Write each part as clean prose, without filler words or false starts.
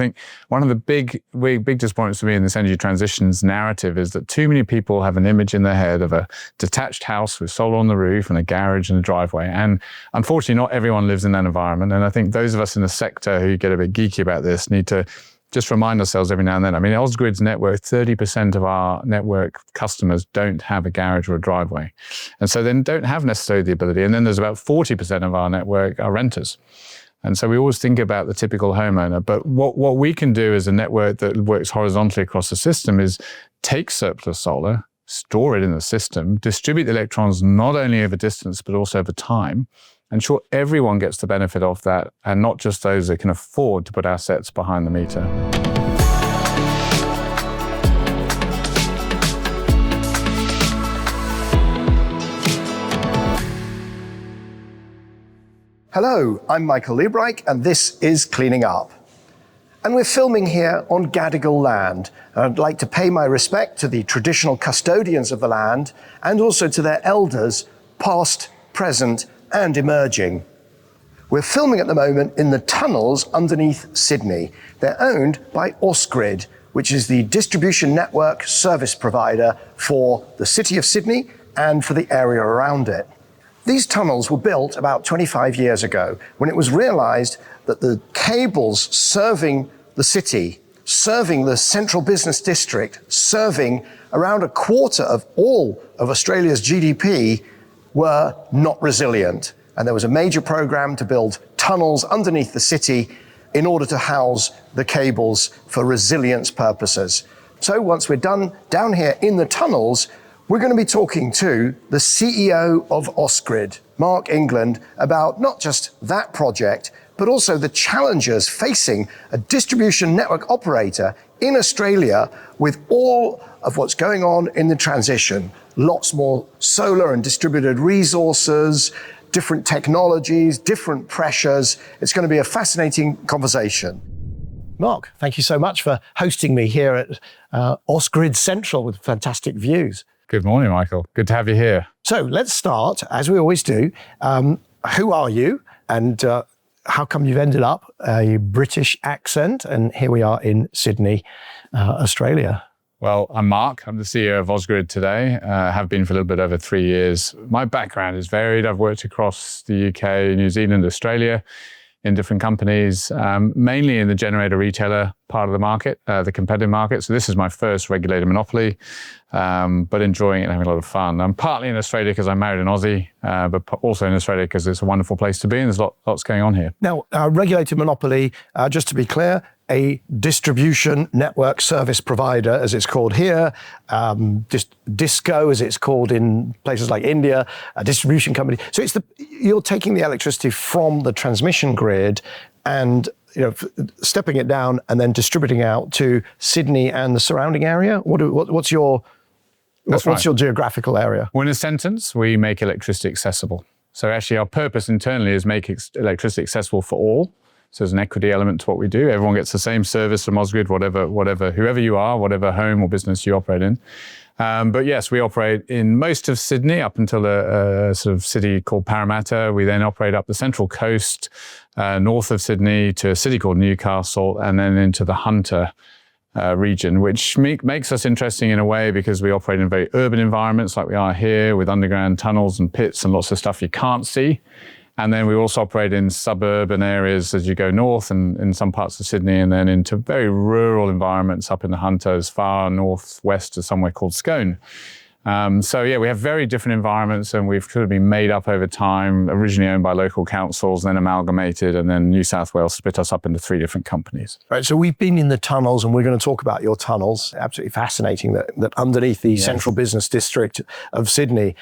think one of the big disappointments for me in this energy transitions narrative is that too many people have an image in their head of a detached house with solar on the roof and a garage and a driveway. And unfortunately, not everyone lives in that environment. And I think those of us in the sector who get a bit geeky about this need to just remind ourselves every now and then. I mean, Ausgrid's network, 30% of our network customers don't have a garage or a driveway. And so then don't have necessarily the ability. And then there's about 40% of our network are renters. And so we always think about the typical homeowner. But what we can do as a network that works horizontally across the system is take surplus solar, store it in the system, distribute the electrons not only over distance, but also over time, ensure everyone gets the benefit of that, and not just those that can afford to put assets behind the meter. Hello, I'm Michael Liebreich, and this is Cleaning Up. And we're filming here on Gadigal land. And I'd like to pay my respect to the traditional custodians of the land and also to their elders, past, present, and emerging. We're filming at the moment in the tunnels underneath Sydney. They're owned by Ausgrid, which is the distribution network service provider for the city of Sydney and for the area around it. These tunnels were built about 25 years ago when it was realized that the cables serving the city, serving the central business district, serving around a quarter of all of Australia's GDP were not resilient. And there was a major program to build tunnels underneath the city in order to house the cables for resilience purposes. So once we're done down here in the tunnels, we're going to be talking to the CEO of Ausgrid, Marc England, about not just that project, but also the challenges facing a distribution network operator in Australia with all of what's going on in the transition. Lots more solar and distributed resources, different technologies, different pressures. It's going to be a fascinating conversation. Marc, thank you so much for hosting me here at Ausgrid Central with fantastic views. Good morning, Michael. Good to have you here. So let's start, as we always do. Who are you, and how come you've ended up a British accent? And here we are in Sydney, Australia. Well, I'm Marc. I'm the CEO of Ausgrid today. Have been for a little bit over 3 years. My background is varied. I've worked across the UK, New Zealand, Australia in different companies, mainly in the generator retailer part of the market, the competitive market. So this is my first regulated monopoly, but enjoying it and having a lot of fun. I'm partly in Australia because I married an Aussie, but also in Australia because it's a wonderful place to be and there's lots going on here. Now, regulated monopoly, just to be clear, a distribution network service provider, as it's called here, disco, as it's called in places like India, a distribution company. So you're taking the electricity from the transmission grid and stepping it down and then distributing out to Sydney and the surrounding area. What's your geographical area? Well, in a sentence, we make electricity accessible. So actually, our purpose internally is make electricity accessible for all. So there's an equity element to what we do. Everyone gets the same service from Ausgrid, whoever you are, whatever home or business you operate in. But yes, we operate in most of Sydney up until a sort of city called Parramatta. We then operate up the central coast, north of Sydney to a city called Newcastle, and then into the Hunter region, which makes us interesting in a way because we operate in very urban environments like we are here with underground tunnels and pits and lots of stuff you can't see. And then we also operate in suburban areas as you go north and in some parts of Sydney, and then into very rural environments up in the Hunter as far northwest as somewhere called Scone. So yeah, we have very different environments, and we've sort of been made up over time, originally owned by local councils, then amalgamated, and then New South Wales split us up into 3 different companies. Right, so we've been in the tunnels, and we're going to talk about your tunnels. Absolutely fascinating that underneath the central business district of Sydney,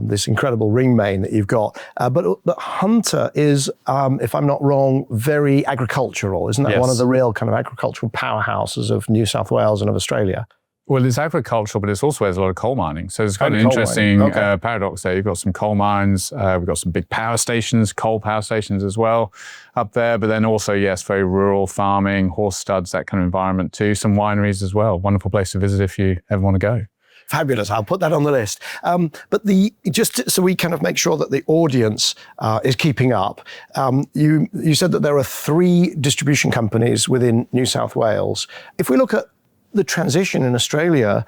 this incredible ring main that you've got. But Hunter is, if I'm not wrong, very agricultural. Isn't that one of the real kind of agricultural powerhouses of New South Wales and of Australia? Well, it's agricultural, but it's also there's a lot of coal mining. So it's quite an interesting paradox there. You've got some coal mines, we've got some big power stations, coal power stations as well up there. But then also, yes, very rural farming, horse studs, that kind of environment too. Some wineries as well. Wonderful place to visit if you ever want to go. Fabulous. I'll put that on the list. But just so we kind of make sure that the audience is keeping up, you said that there are 3 distribution companies within New South Wales. If we look at the transition in Australia,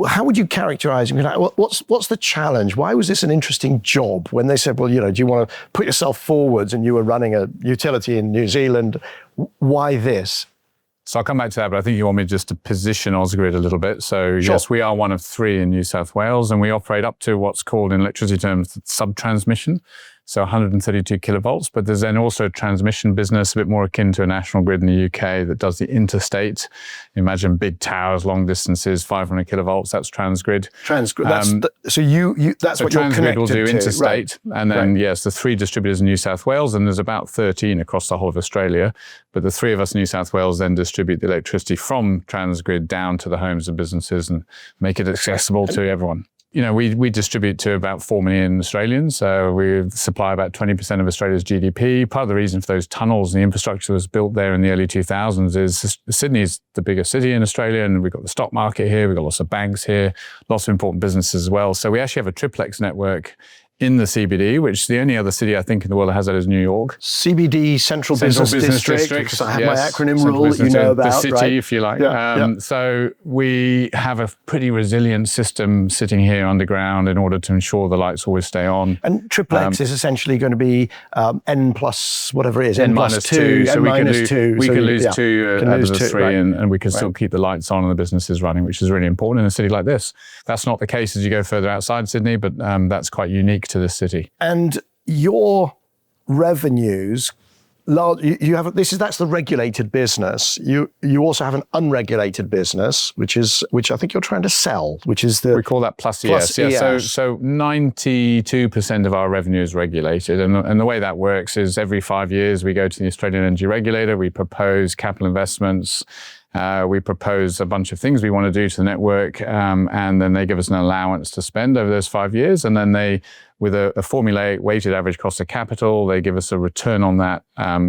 how would you characterize it? What's the challenge? Why was this an interesting job when they said, well, do you want to put yourself forwards, and you were running a utility in New Zealand? Why this? So I'll come back to that, but I think you want me just to position Ausgrid a little bit. So Sure. Yes, we are one of 3 in New South Wales, and we operate up to what's called in electricity terms sub-transmission. So 132 kilovolts, but there's then also a transmission business, a bit more akin to a national grid in the UK that does the interstate. Imagine big towers, long distances, 500 kilovolts, that's Transgrid. Transgrid, that's what you're Transgrid connected will do to. interstate. Right. And then, Right. yes, the 3 distributors in New South Wales, and there's about 13 across the whole of Australia. But the 3 of us in New South Wales then distribute the electricity from Transgrid down to the homes and businesses and make it accessible to everyone. We distribute to about 4 million Australians. So we supply about 20% of Australia's GDP. Part of the reason for those tunnels and the infrastructure that was built there in the early 2000s is Sydney is the biggest city in Australia, and we've got the stock market here, we've got lots of banks here, lots of important businesses as well. So we actually have a triplex network in the CBD, which the only other city I think in the world that has that is New York. CBD, Central Business District, because I have my acronym rule that you know about. The city, right? if you like. Yeah. So we have a pretty resilient system sitting here underground in order to ensure the lights always stay on. And triplex is essentially going to be N plus whatever it is, N minus 2. So we can lose 2 out of the 3, and we can still keep the lights on and the businesses running, which is really important in a city like this. That's not the case as you go further outside Sydney, but that's quite unique to this city. And your revenues, that's the regulated business. You also have an unregulated business, which I think you're trying to sell, which is we call that plus ES. Yeah. So 92% of our revenue is regulated, and the way that works is every 5 years we go to the Australian Energy Regulator, we propose capital investments. We propose a bunch of things we want to do to the network, and then they give us an allowance to spend over those 5 years. And then they, with a formulaic weighted average cost of capital, they give us a return on that,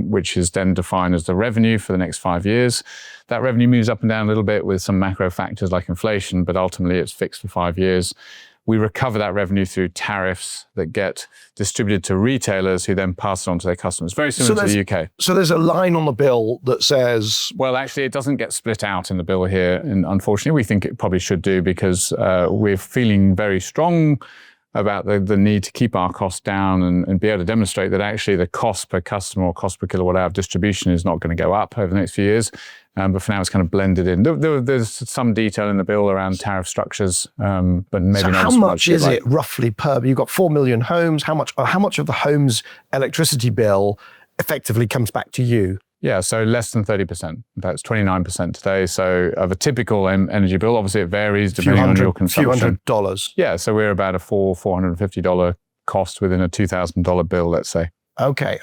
which is then defined as the revenue for the next 5 years. That revenue moves up and down a little bit with some macro factors like inflation, but ultimately it's fixed for 5 years. We recover that revenue through tariffs that get distributed to retailers who then pass it on to their customers. Very similar to the UK. So there's a line on the bill that says... Well, actually, it doesn't get split out in the bill here. And unfortunately, we think it probably should do because we're feeling very strong about the need to keep our costs down and be able to demonstrate that actually the cost per customer or cost per kilowatt hour of distribution is not going to go up over the next few years. But for now, it's kind of blended in. There's some detail in the bill around tariff structures, but maybe not how as much. How much is it roughly per? You've got 4 million homes. How much of the home's electricity bill effectively comes back to you? Yeah, so less than 30%. That's 29% today. So of a typical energy bill, obviously it varies depending on your consumption. Few $100s. Yeah, so we're about a $450 cost within a $2,000 bill, let's say. Okay.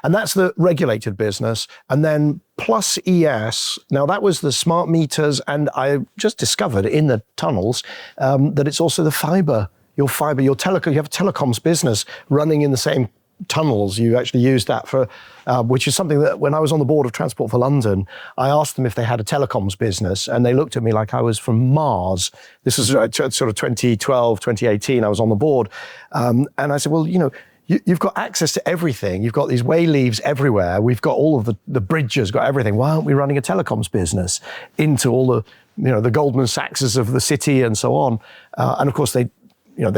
And that's the regulated business. And then plus ES, now that was the smart meters, and I just discovered in the tunnels that it's also the fiber, you have a telecoms business running in the same tunnels. You actually use that for, which is something that when I was on the board of Transport for London, I asked them if they had a telecoms business, and they looked at me like I was from Mars. This was sort of 2012, 2018, I was on the board. And I said, well, you've got access to everything. You've got these way leaves everywhere. We've got all of the bridges, got everything. Why aren't we running a telecoms business into all the Goldman Sachses of the city and so on? And of course, they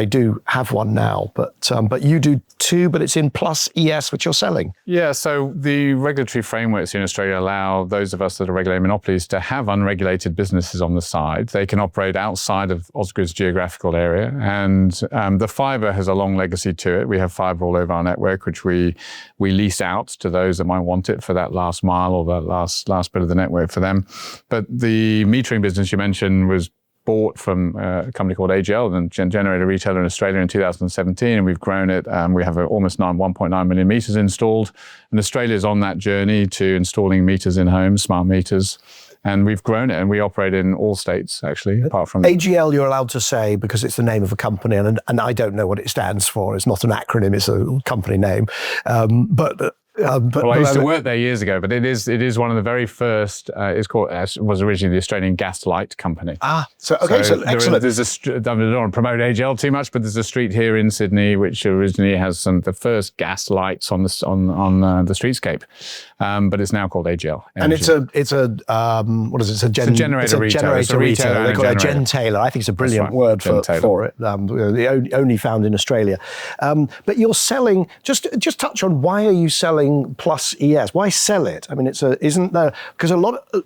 do have one now, but you do too, but it's in plus ES, which you're selling. Yeah, so the regulatory frameworks in Australia allow those of us that are regulated monopolies to have unregulated businesses on the side. They can operate outside of Ausgrid's geographical area, and the fibre has a long legacy to it. We have fibre all over our network, which we lease out to those that might want it for that last mile or that last bit of the network for them. But the metering business you mentioned was bought from a company called AGL, a generator retailer in Australia in 2017, and we've grown it. We have almost 1.9 million meters installed, and Australia is on that journey to installing meters in homes, smart meters. And we've grown it, and we operate in all states, actually, apart from... AGL, you're allowed to say, because it's the name of a company, and I don't know what it stands for. It's not an acronym, it's a company name. But Well, I used to work there years ago, but it is one of the very first. It was originally the Australian Gas Light Company. So excellent. There's I don't want to promote AGL too much, but there's a street here in Sydney which originally has some of the first gas lights on the streetscape, but it's now called AGL. And it's a what is it? It's a generator retailer. They call it a gentailer. I think it's a brilliant word for it. Only found in Australia. But you're selling. Just touch on why are you selling Plus ES? Why sell it? I mean, isn't there, because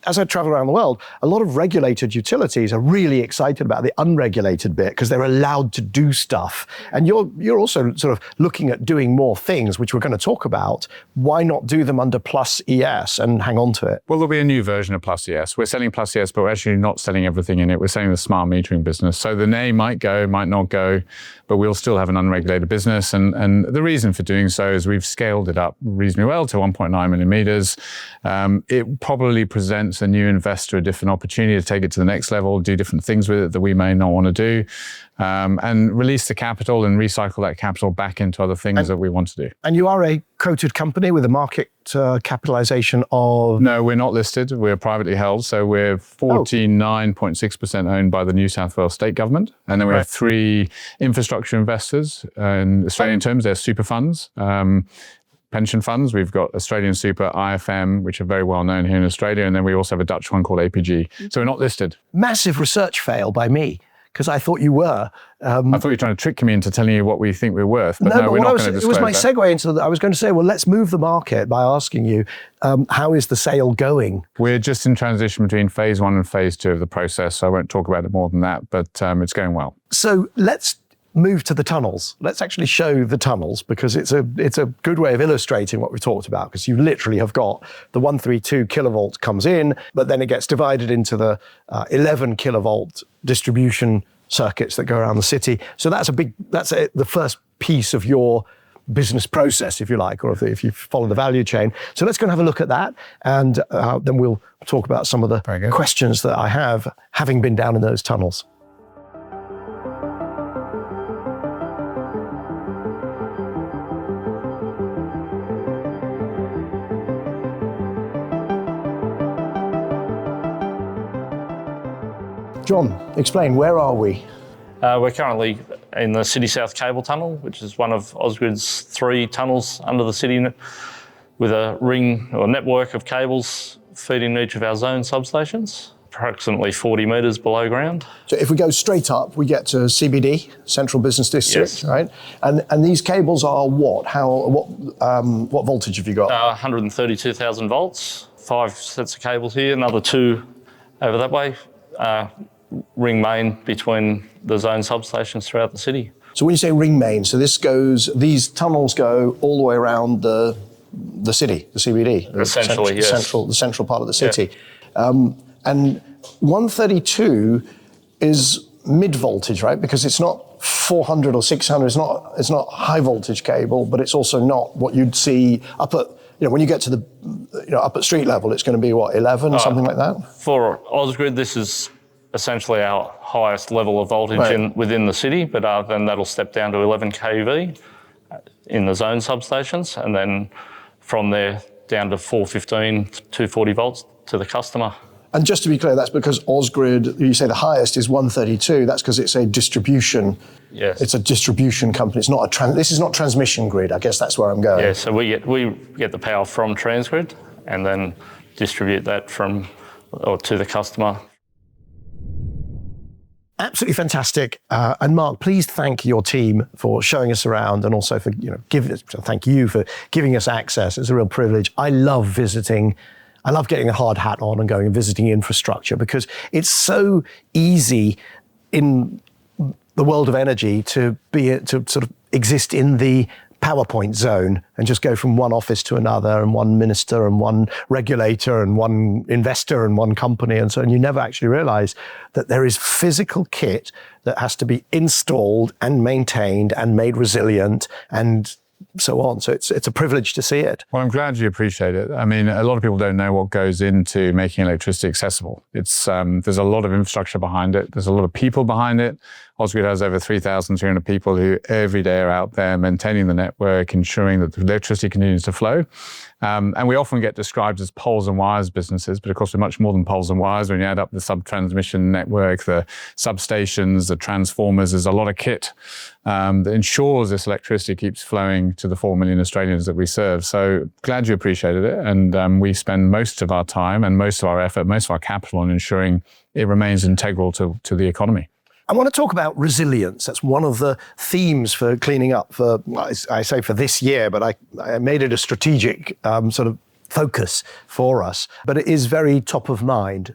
as I travel around the world, a lot of regulated utilities are really excited about the unregulated bit because they're allowed to do stuff. And you're also sort of looking at doing more things, which we're going to talk about. Why not do them under Plus ES and hang on to it? Well, there'll be a new version of Plus ES. We're selling Plus ES, but we're actually not selling everything in it. We're selling the smart metering business. So the name might go, might not go, but we'll still have an unregulated business. And the reason for doing so is we've scaled it up reasonably well to 1.9 million meters. It probably presents a new investor a different opportunity to take it to the next level, do different things with it that we may not want to do, and release the capital and recycle that capital back into other things that we want to do. And you are a quoted company with a market capitalization of... No, we're not listed. We're privately held. So we're 49.6% owned by the New South Wales state government. And then we have 3 infrastructure investors. In Australian terms, they're super funds. Pension funds. We've got Australian Super, IFM, which are very well known here in Australia. And then we also have a Dutch one called APG. So we're not listed. Massive research fail by me, because I thought you were. I thought you were trying to trick me into telling you what we think we're worth. But no, we're not going to disclose. It was my segue into I was going to say, well, let's move the market by asking you, how is the sale going? We're just in transition between phase 1 and phase 2 of the process. So I won't talk about it more than that, but it's going well. So let's move to the tunnels. Let's actually show the tunnels, because it's a good way of illustrating what we talked about, because you literally have got the 132 kilovolts comes in, but then it gets divided into the 11 kilovolt distribution circuits that go around the city. So that's the first piece of your business process, if you like, or if you follow the value chain. So let's go and have a look at that, and then we'll talk about some of the questions that I have, having been down in those tunnels. John, explain, where are we? We're currently in the City South Cable Tunnel, which is one of Ausgrid's 3 tunnels under the city, with a ring or network of cables feeding each of our zone substations, approximately 40 metres below ground. So if we go straight up, we get to CBD, Central Business District, right? And these cables are what? What voltage have you got? 132,000 volts, 5 sets of cables here, another 2 over that way. Ring main between the zone substations throughout the city. So when you say ring main, so these tunnels go all the way around the city, the CBD, essentially, yes. The central part of the city. Yeah. And 132 is mid voltage, right? Because it's not 400 or 600. It's not high voltage cable, but it's also not what you'd see up at. When you get to the, up at street level, it's going to be what, 11, something like that? For Ausgrid, this is essentially our highest level of voltage within the city, but then that'll step down to 11 kV in the zone substations, and then from there down to 415, 240 volts to the customer. And just to be clear, that's because Ausgrid, you say the highest is 132. That's because it's a distribution. Yes. It's a distribution company. It's not this is not transmission grid. I guess that's where I'm going. Yeah. So we get the power from Transgrid and then distribute that to the customer. Absolutely fantastic. And Mark, please thank your team for showing us around, and also for thank you for giving us access. It's a real privilege. I love visiting. I love getting a hard hat on and going and visiting infrastructure, because it's so easy in the world of energy to sort of exist in the PowerPoint zone and just go from one office to another, and one minister and one regulator and one investor and one company, and so on. You never actually realize that there is physical kit that has to be installed and maintained and made resilient and so on. So it's a privilege to see it. Well, I'm glad you appreciate it. I mean, a lot of people don't know what goes into making electricity accessible. It's there's a lot of infrastructure behind it. There's a lot of people behind it. Ausgrid has over 3,300 people who every day are out there maintaining the network, ensuring that the electricity continues to flow. And we often get described as poles and wires businesses, but of course we're much more than poles and wires. When you add up the sub-transmission network, the substations, the transformers, there's a lot of kit that ensures this electricity keeps flowing to the 4 million Australians that we serve. So glad you appreciated it. And we spend most of our time and most of our effort, most of our capital on ensuring it remains integral to the economy. I want to talk about resilience. That's one of the themes for cleaning up for, I say for this year, but I made it a strategic sort of focus for us. But it is very top of mind.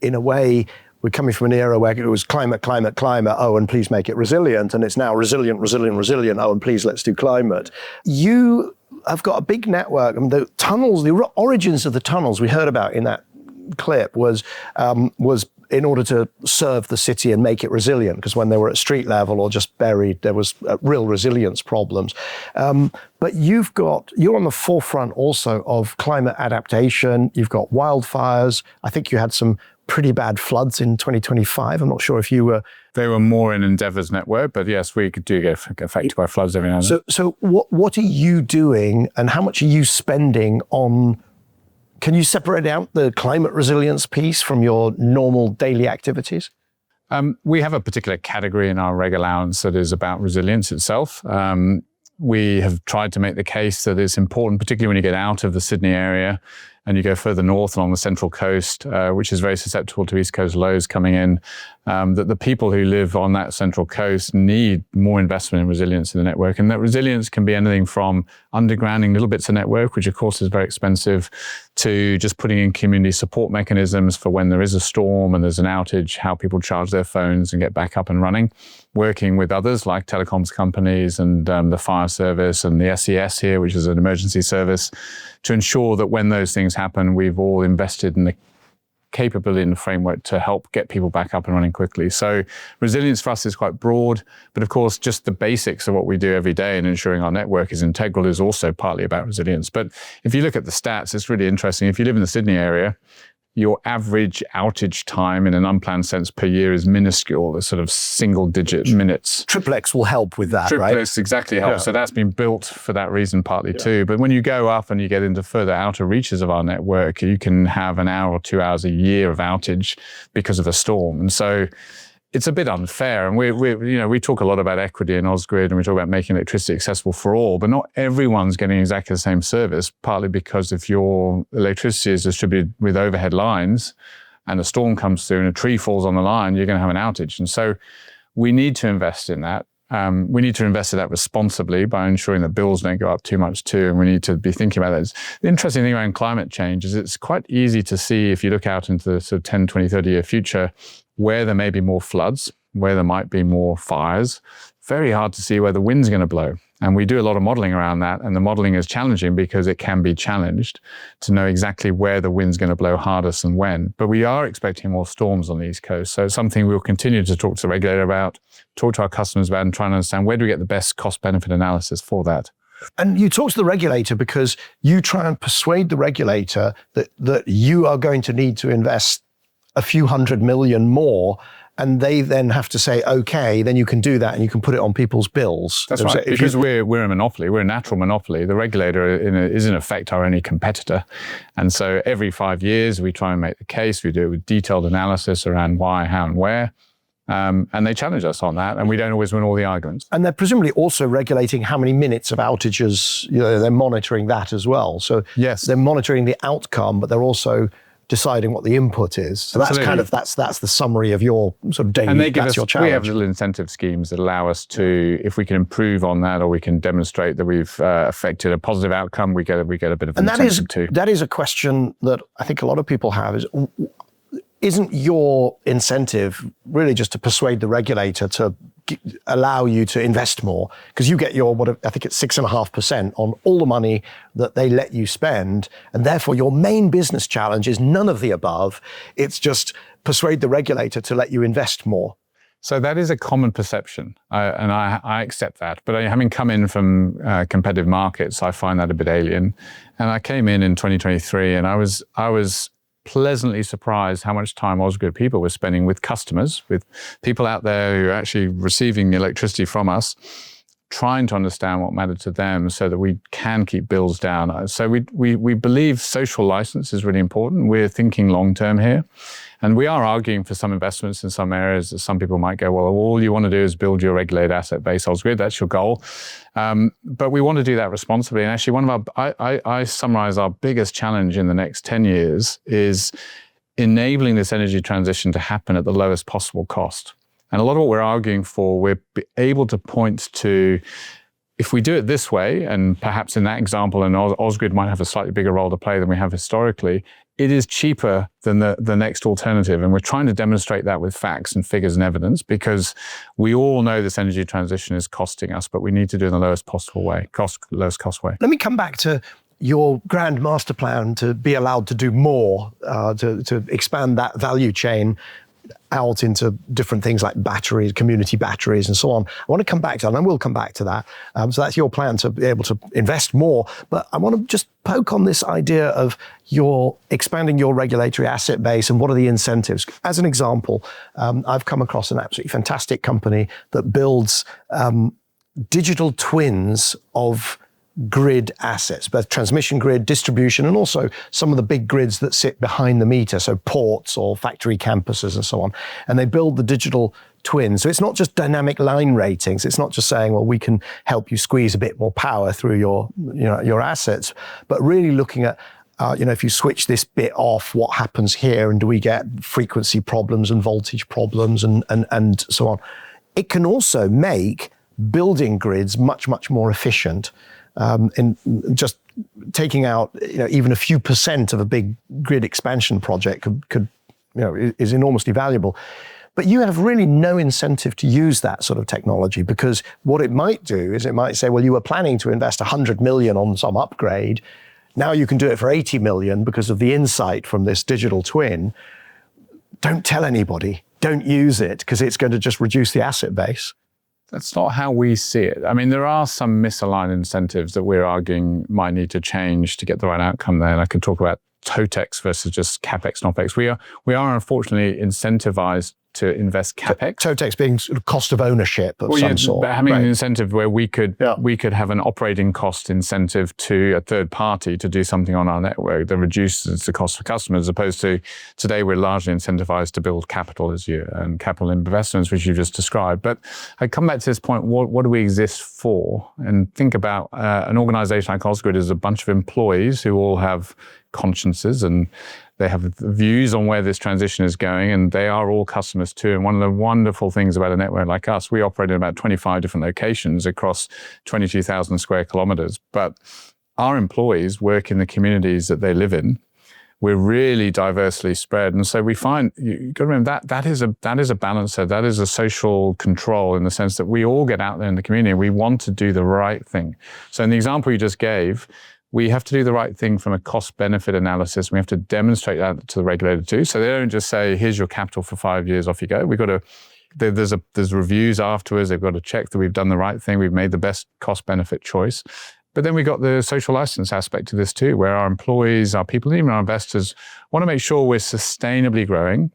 In a way, we're coming from an era where it was climate, oh, and please make it resilient. And it's now resilient, oh, and please let's do climate. You have got a big network. I mean, the tunnels, the origins of the tunnels we heard about in that clip was in order to serve the city and make it resilient, because when they were at street level or just buried, there was real resilience problems. But you're on the forefront also of climate adaptation. You've got wildfires. I think you had some pretty bad floods in 2025. I'm not sure if you were... They were more in Endeavour's network, but yes, we do get affected by floods every now and then. So what are you doing and how much are you spending on... Can you separate out the climate resilience piece from your normal daily activities? We have a particular category in our reg allowance that is about resilience itself. We have tried to make the case that it's important, particularly when you get out of the Sydney area and you go further north along the Central Coast, which is very susceptible to East Coast lows coming in, that the people who live on that Central Coast need more investment in resilience in the network. And that resilience can be anything from undergrounding little bits of network, which of course is very expensive, to just putting in community support mechanisms for when there is a storm and there's an outage, how people charge their phones and get back up and running. Working with others like telecoms companies and the fire service and the SES here, which is an emergency service, to ensure that when those things happen, we've all invested in the capability and the framework to help get people back up and running quickly. So resilience for us is quite broad, but of course, just the basics of what we do every day and ensuring our network is integral is also partly about resilience. But if you look at the stats, it's really interesting. If you live in the Sydney area, your average outage time in an unplanned sense per year is minuscule, it's sort of single-digit minutes. Triplex will help with that, right? Triplex exactly helps. Yeah. So that's been built for that reason partly too. But when you go up and you get into further outer reaches of our network, you can have an hour or 2 hours a year of outage because of a storm. And so it's a bit unfair. And we talk a lot about equity in Ausgrid and we talk about making electricity accessible for all, but not everyone's getting exactly the same service, partly because if your electricity is distributed with overhead lines and a storm comes through and a tree falls on the line, you're going to have an outage. And so we need to invest in that. We need to invest in that responsibly by ensuring that bills don't go up too much too. And we need to be thinking about that. The interesting thing around climate change is it's quite easy to see if you look out into the sort of 10, 20, 30 year future, where there may be more floods, where there might be more fires. Very hard to see where the wind's going to blow. And we do a lot of modeling around that. And the modeling is challenging because it can be challenged to know exactly where the wind's going to blow hardest and when. But we are expecting more storms on the East Coast. So it's something we'll continue to talk to the regulator about, talk to our customers about, and try and understand where do we get the best cost-benefit analysis for that. And you talk to the regulator because you try and persuade the regulator that you are going to need to invest a few $100 million more, and they then have to say, okay, then you can do that and you can put it on people's bills. That's right, because we're a monopoly, we're a natural monopoly. The regulator is in effect our only competitor. And so every 5 years we try and make the case, we do it with detailed analysis around why, how and where. And they challenge us on that, and we don't always win all the arguments. And they're presumably also regulating how many minutes of outages, they're monitoring that as well. So yes, they're monitoring the outcome, but they're also deciding what the input is. So that's the summary of your sort of daily, and they give that's us, your challenge. We have little incentive schemes that allow us to, if we can improve on that or we can demonstrate that we've affected a positive outcome, we get a bit of incentive too. That is a question that I think a lot of people have is, isn't your incentive really just to persuade the regulator to allow you to invest more? Because you get your, I think it's 6.5% on all the money that they let you spend. And therefore your main business challenge is none of the above. It's just persuade the regulator to let you invest more. So that is a common perception, and I accept that. But having come in from competitive markets, I find that a bit alien. And I came in 2023, and I was pleasantly surprised how much time Ausgrid people were spending with customers, with people out there who are actually receiving the electricity from us, trying to understand what mattered to them so that we can keep bills down. So we believe social license is really important. We're thinking long-term here. And we are arguing for some investments in some areas that some people might go, well, all you want to do is build your regulated asset base, Ausgrid, that's your goal. But we want to do that responsibly. And actually I summarize our biggest challenge in the next 10 years is enabling this energy transition to happen at the lowest possible cost. And a lot of what we're arguing for, we're able to point to, if we do it this way, and perhaps in that example, and Ausgrid might have a slightly bigger role to play than we have historically, it is cheaper than the next alternative. And we're trying to demonstrate that with facts and figures and evidence, because we all know this energy transition is costing us, but we need to do it in the lowest possible way, lowest cost way. Let me come back to your grand master plan to be allowed to do more, to expand that value chain out into different things like batteries, community batteries, and so on. I want to come back to that, and I will come back to that. So that's your plan to be able to invest more. But I want to just poke on this idea of your expanding your regulatory asset base and what are the incentives. As an example, I've come across an absolutely fantastic company that builds digital twins of grid assets, both transmission grid, distribution, and also some of the big grids that sit behind the meter, so ports or factory campuses and so on. And they build the digital twin. So it's not just dynamic line ratings. It's not just saying, well, we can help you squeeze a bit more power through your assets, but really looking at if you switch this bit off, what happens here, and do we get frequency problems and voltage problems and so on. It can also make building grids much, much more efficient. In just taking out, even a few % of a big grid expansion project could is enormously valuable. But you have really no incentive to use that sort of technology, because what it might do is it might say, well, you were planning to invest 100 million on some upgrade. Now you can do it for 80 million because of the insight from this digital twin. Don't tell anybody. Don't use it, because it's going to just reduce the asset base. That's not how we see it. I mean, there are some misaligned incentives that we're arguing might need to change to get the right outcome there. And I can talk about TOTEX versus just CapEx and OpEx. We are unfortunately incentivized to invest CapEx. TOTEX being sort of cost of ownership of some sort. But having an incentive where we could have an operating cost incentive to a third party to do something on our network that reduces the cost for customers, as opposed to today we're largely incentivized to build capital and capital investments, which you just described. But I come back to this point, what do we exist for? And think about an organization like Ausgrid is a bunch of employees who all have consciences and they have views on where this transition is going, and they are all customers too. And one of the wonderful things about a network like us, we operate in about 25 different locations across 22,000 square kilometers. But our employees work in the communities that they live in. We're really diversely spread. And so we find, you've got to remember that is a balancer, that is a social control, in the sense that we all get out there in the community and we want to do the right thing. So in the example you just gave, we have to do the right thing from a cost-benefit analysis. We have to demonstrate that to the regulator too. So they don't just say, here's your capital for 5 years, off you go. We've got to, there's reviews afterwards. They've got to check that we've done the right thing. We've made the best cost-benefit choice. But then we've got the social license aspect to this too, where our employees, our people, and even our investors want to make sure we're sustainably growing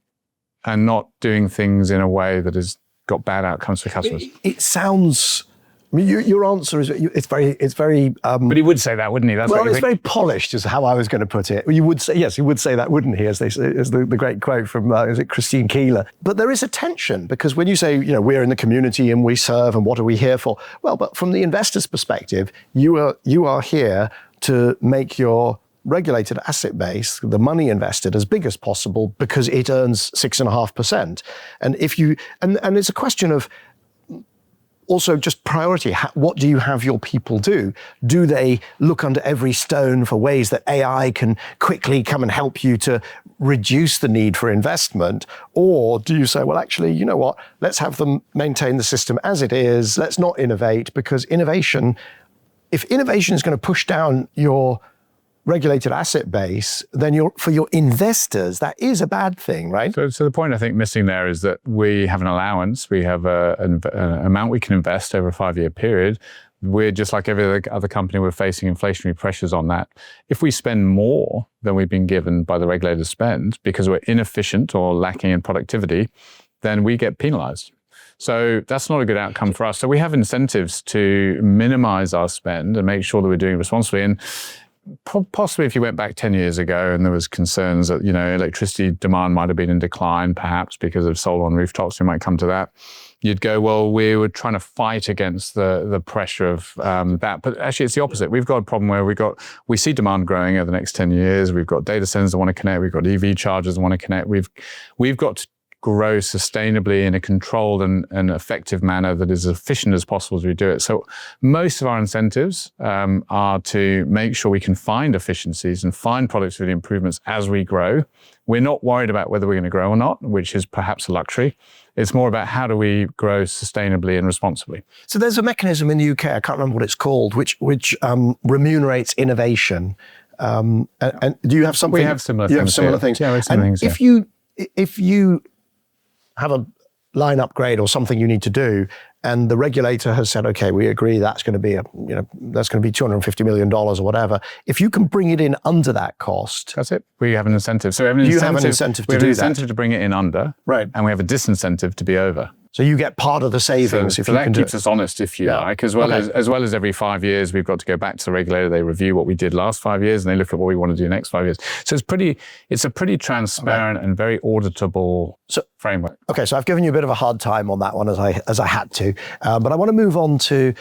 and not doing things in a way that has got bad outcomes for customers. It sounds... I mean, your answer is it's very. But he would say that, wouldn't he? That's well, it's very polished, is how I was going to put it. You would say yes, he would say that, wouldn't he? As the great quote from is it Christine Keeler? But there is a tension, because when you say we're in the community and we serve, and what are we here for? Well, but from the investor's perspective, you are here to make your regulated asset base, the money invested, as big as possible, because it earns 6.5%. And if you and it's a question of also just priority. What do you have your people do? Do they look under every stone for ways that AI can quickly come and help you to reduce the need for investment? Or do you say, well, actually, you know what? Let's have them maintain the system as it is. Let's not innovate, because if innovation is going to push down your regulated asset base, then for your investors, that is a bad thing, right? So the point I think missing there is that we have an allowance. We have an amount we can invest over a 5-year period. We're just like every other company, we're facing inflationary pressures on that. If we spend more than we've been given by the regulator spend because we're inefficient or lacking in productivity, then we get penalized. So that's not a good outcome for us. So we have incentives to minimize our spend and make sure that we're doing it responsibly. And possibly if you went back 10 years ago and there was concerns that, electricity demand might have been in decline, perhaps because of solar on rooftops, we might come to that. You'd go, well, we were trying to fight against the pressure of that. But actually, it's the opposite. We've got a problem where we see demand growing over the next 10 years. We've got data centers that want to connect. We've got EV chargers that want to connect. We've got to grow sustainably in a controlled and effective manner that is as efficient as possible as we do it. So most of our incentives are to make sure we can find efficiencies and find productivity improvements as we grow. We're not worried about whether we're going to grow or not, which is perhaps a luxury. It's more about how do we grow sustainably and responsibly. So there's a mechanism in the UK, I can't remember what it's called, which remunerates innovation. And do you have something? We have similar things. You have similar things. Yeah, we have similar things. If you have a line upgrade or something you need to do, and the regulator has said, okay, we agree that's going to be $250 million or whatever. If you can bring it in under that cost, that's it. We have an incentive. So you have an incentive to do that. We have an incentive to bring it in under, right? And we have a disincentive to be over. So you get part of the savings so that keeps us honest, if you like, as well as every 5 years, we've got to go back to the regulator. They review what we did last 5 years, and they look at what we want to do next 5 years. So it's a pretty transparent and very auditable framework. Okay, so I've given you a bit of a hard time on that one as I had to, but I want to move on to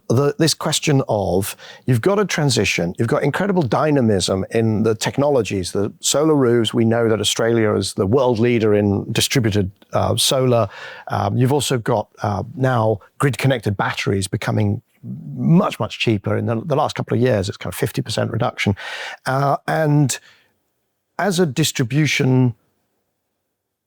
this question of you've got a transition, you've got incredible dynamism in the technologies, the solar roofs. We know that Australia is the world leader in distributed solar. You've also got now grid-connected batteries becoming much, much cheaper. In the last couple of years, it's kind of 50% reduction. And as a distribution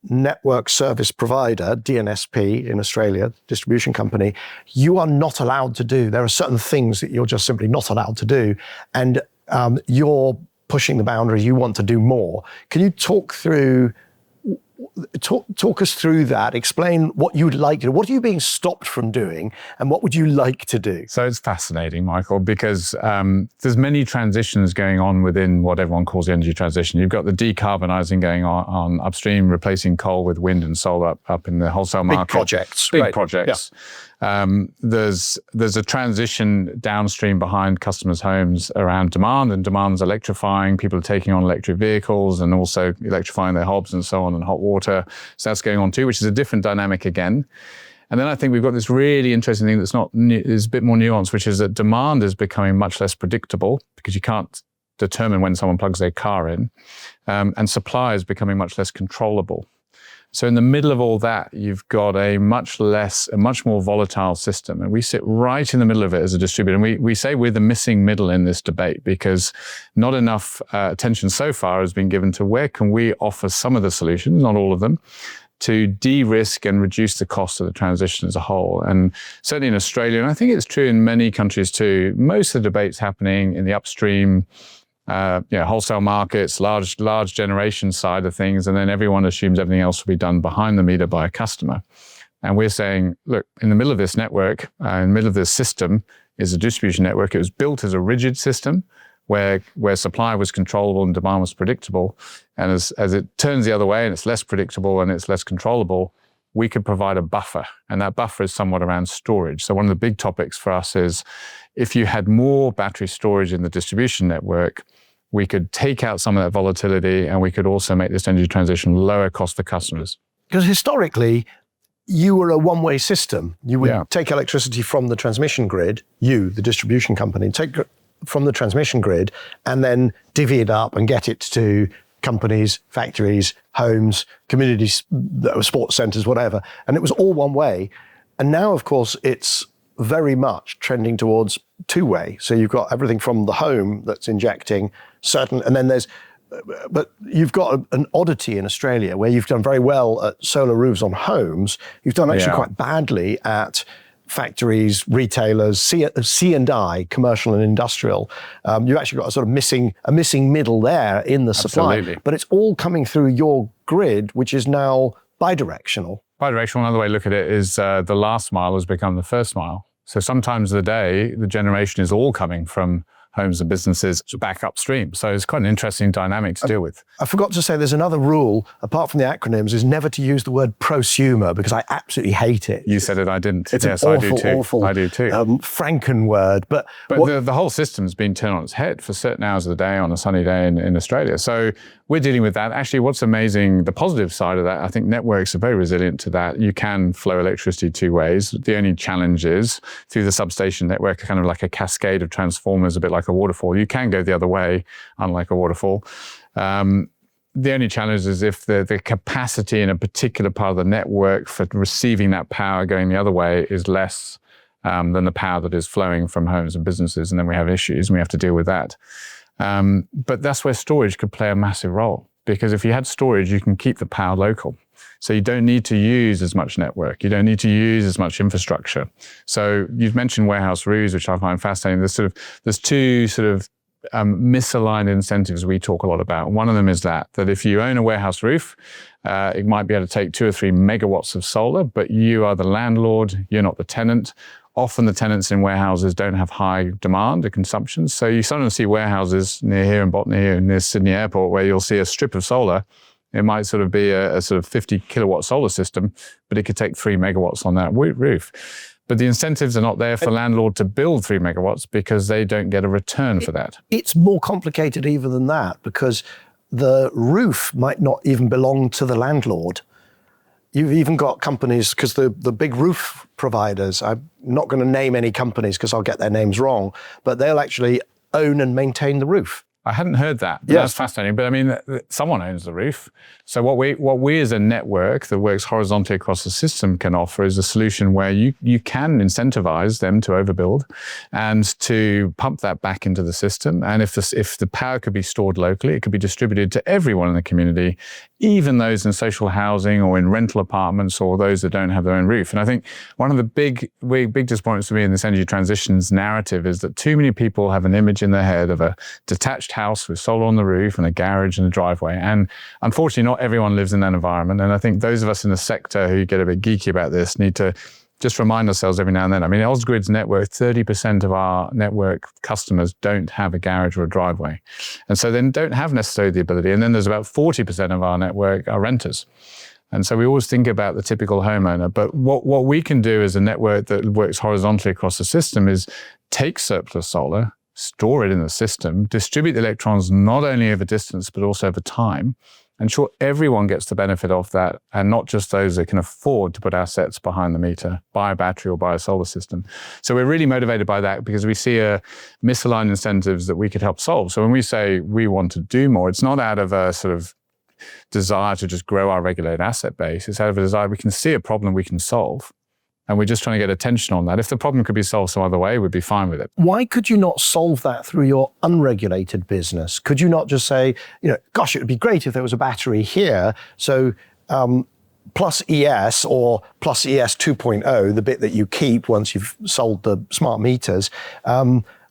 network service provider, DNSP in Australia, distribution company, you are not allowed to do. There are certain things that you're just simply not allowed to do. And you're pushing the boundaries. You want to do more. Can you talk us through that? Explain what you would like to do. What are you being stopped from doing, and what would you like to do? So it's fascinating, Michael, because there's many transitions going on within what everyone calls the energy transition. You've got the decarbonising going on upstream, replacing coal with wind and solar up in the wholesale market. Big projects. Yeah. There's a transition downstream behind customers' homes around demand, and demand's electrifying. People are taking on electric vehicles and also electrifying their hobs and so on, and hot water. So that's going on too, which is a different dynamic again. And then I think we've got this really interesting thing that's is a bit more nuanced, which is that demand is becoming much less predictable because you can't determine when someone plugs their car in, and supply is becoming much less controllable. So in the middle of all that, you've got a much more volatile system. And we sit right in the middle of it as a distributor. And we say we're the missing middle in this debate because not enough attention so far has been given to where can we offer some of the solutions, not all of them, to de-risk and reduce the cost of the transition as a whole. And certainly in Australia, and I think it's true in many countries too, most of the debate's happening in the upstream wholesale markets, large generation side of things, and then everyone assumes everything else will be done behind the meter by a customer. And we're saying, look, in the middle of this network, in the middle of this system is a distribution network. It was built as a rigid system where supply was controllable and demand was predictable. And as it turns the other way and it's less predictable and it's less controllable, we could provide a buffer. And that buffer is somewhat around storage. So one of the big topics for us is if you had more battery storage in the distribution network, we could take out some of that volatility and we could also make this energy transition lower cost for customers. Because historically, you were a one-way system. You would take electricity from the transmission grid, the distribution company, take from the transmission grid and then divvy it up and get it to companies, factories, homes, communities, sports centres, whatever. And it was all one way. And now, of course, it's very much trending towards two-way. So you've got everything from the home that's injecting and then but you've got an oddity in Australia where you've done very well at solar roofs on homes. You've done actually quite badly at factories, retailers, C&I, commercial and industrial. You've actually got a sort of missing middle there in the supply. Absolutely. But it's all coming through your grid, which is now bidirectional. Bidirectional, another way to look at it is the last mile has become the first mile. So sometimes of the day, the generation is all coming from homes and businesses back upstream. So it's quite an interesting dynamic to deal with. I forgot to say there's another rule, apart from the acronyms, is never to use the word prosumer, because I absolutely hate it. You said it, I didn't. It's yes, an I awful, do too. awful, I do too. Franken word. But the whole system's been turned on its head for certain hours of the day on a sunny day in Australia. So we're dealing with that. Actually, what's amazing, the positive side of that, I think networks are very resilient to that. You can flow electricity two ways. The only challenge is through the substation network, kind of like a cascade of transformers, a bit like a waterfall. You can go the other way, unlike a waterfall. The only challenge is if the capacity in a particular part of the network for receiving that power going the other way is less than the power that is flowing from homes and businesses, and then we have issues and we have to deal with that. But that's where storage could play a massive role, because if you had storage, you can keep the power local. So you don't need to use as much network. You don't need to use as much infrastructure. So you've mentioned warehouse roofs, which I find fascinating. There's two sort of misaligned incentives we talk a lot about. One of them is that if you own a warehouse roof, it might be able to take 2 or 3 megawatts of solar, but you are the landlord, you're not the tenant. Often the tenants in warehouses don't have high demand or consumption. So you sometimes see warehouses near here in Botany, near Sydney Airport, where you'll see a strip of solar. It might sort of be a sort of 50 kilowatt solar system, but it could take 3 megawatts on that roof. But the incentives are not there for the landlord to build 3 megawatts because they don't get a return for that. It's more complicated even than that, because the roof might not even belong to the landlord. You've even got companies, because the big roof providers, I'm not going to name any companies because I'll get their names wrong, but they'll actually own and maintain the roof. I hadn't heard that. But that's fascinating. But I mean, someone owns the roof. So what we as a network that works horizontally across the system can offer is a solution where you can incentivize them to overbuild and to pump that back into the system. And if the power could be stored locally, it could be distributed to everyone in the community, even those in social housing or in rental apartments or those that don't have their own roof. And I think one of the big disappointments for me in this energy transitions narrative is that too many people have an image in their head of a detached house with solar on the roof and a garage and a driveway. And unfortunately, not everyone lives in that environment. And I think those of us in the sector who get a bit geeky about this need to just remind ourselves every now and then. I mean, Ausgrid's network, 30% of our network customers don't have a garage or a driveway. And so then don't have necessarily the ability. And then there's about 40% of our network are renters. And so we always think about the typical homeowner. But what we can do as a network that works horizontally across the system is take surplus solar, store it in the system, distribute the electrons not only over distance, but also over time, ensure everyone gets the benefit of that, and not just those that can afford to put assets behind the meter, buy a battery or buy a solar system. So we're really motivated by that because we see misaligned incentives that we could help solve. So when we say we want to do more, it's not out of a sort of desire to just grow our regulated asset base. It's out of a desire we can see a problem we can solve. And we're just trying to get attention on that. If the problem could be solved some other way, we'd be fine with it. Why could you not solve that through your unregulated business? Could you not just say, gosh, it would be great if there was a battery here. So plus ES or plus ES 2.0, the bit that you keep once you've sold the smart meters,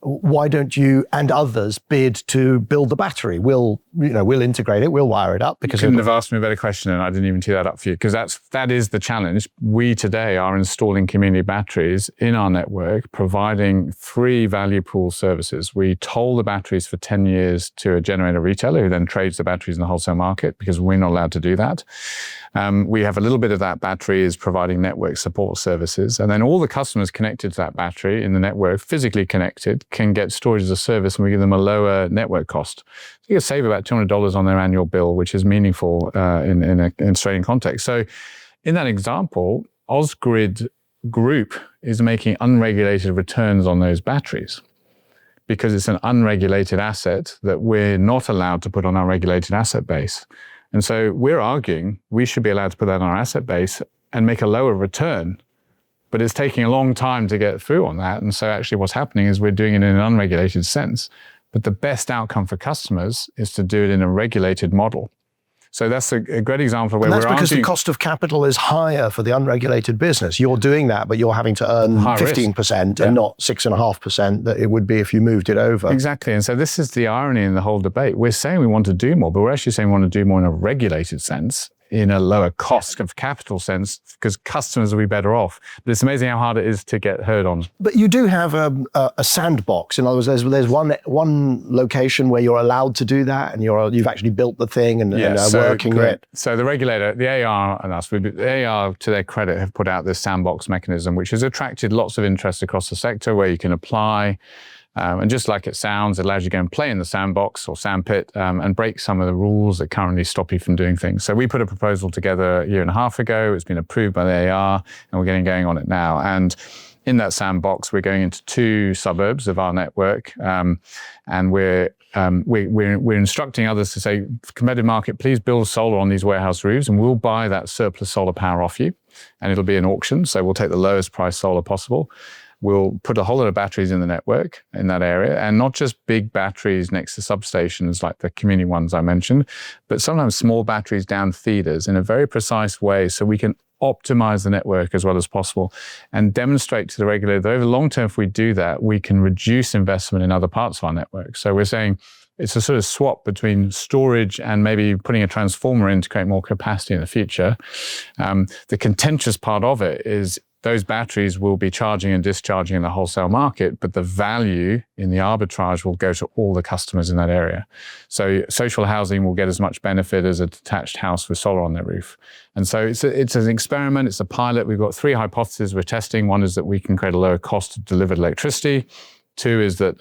why don't you and others bid to build the battery? We'll integrate it, we'll wire it up. Because you couldn't have asked me a better question, and I didn't even tee that up for you, because that is the challenge. We today are installing community batteries in our network, providing 3 value pool services. We toll the batteries for 10 years to a generator retailer who then trades the batteries in the wholesale market, because we're not allowed to do that. We have a little bit of that battery is providing network support services. And then all the customers connected to that battery in the network, physically connected, can get storage as a service, and we give them a lower network cost. So you can save about $200 on their annual bill, which is meaningful in an Australian context. So in that example, Ausgrid Group is making unregulated returns on those batteries because it's an unregulated asset that we're not allowed to put on our regulated asset base. And so we're arguing we should be allowed to put that on our asset base and make a lower return, but it's taking a long time to get through on that. And so actually what's happening is we're doing it in an unregulated sense, but the best outcome for customers is to do it in a regulated model. So that's a great example where And that's we're because the arguing cost of capital is higher for the unregulated business. You're doing that, but you're having to earn High 15% and not 6.5% that it would be if you moved it over. Exactly. And so this is the irony in the whole debate. We're saying we want to do more, but we're actually saying we want to do more in a regulated sense, in a lower cost of capital sense, because customers will be better off. But it's amazing how hard it is to get heard on. But you do have a sandbox. In other words, there's one location where you're allowed to do that, and you've actually built the thing and are working it. So the regulator, the AR and us, the AR, to their credit, have put out this sandbox mechanism, which has attracted lots of interest across the sector, where you can apply. And just like it sounds, it allows you to go and play in the sandbox or sandpit and break some of the rules that currently stop you from doing things. So we put a proposal together a year and a half ago. It's been approved by the AR, and we're getting going on it now. And in that sandbox, we're going into 2 suburbs of our network, and we're instructing others to say, competitive market, please build solar on these warehouse roofs, and we'll buy that surplus solar power off you, and it'll be an auction. So we'll take the lowest price solar possible. We'll put a whole lot of batteries in the network in that area, and not just big batteries next to substations like the community ones I mentioned, but sometimes small batteries down feeders in a very precise way, so we can optimize the network as well as possible and demonstrate to the regulator that over the long term, if we do that, we can reduce investment in other parts of our network. So we're saying it's a sort of swap between storage and maybe putting a transformer in to create more capacity in the future. The contentious part of it is those batteries will be charging and discharging in the wholesale market, but the value in the arbitrage will go to all the customers in that area. So social housing will get as much benefit as a detached house with solar on their roof. And so it's an experiment, it's a pilot. We've got 3 hypotheses we're testing. One is that we can create a lower cost of delivered electricity. 2 is that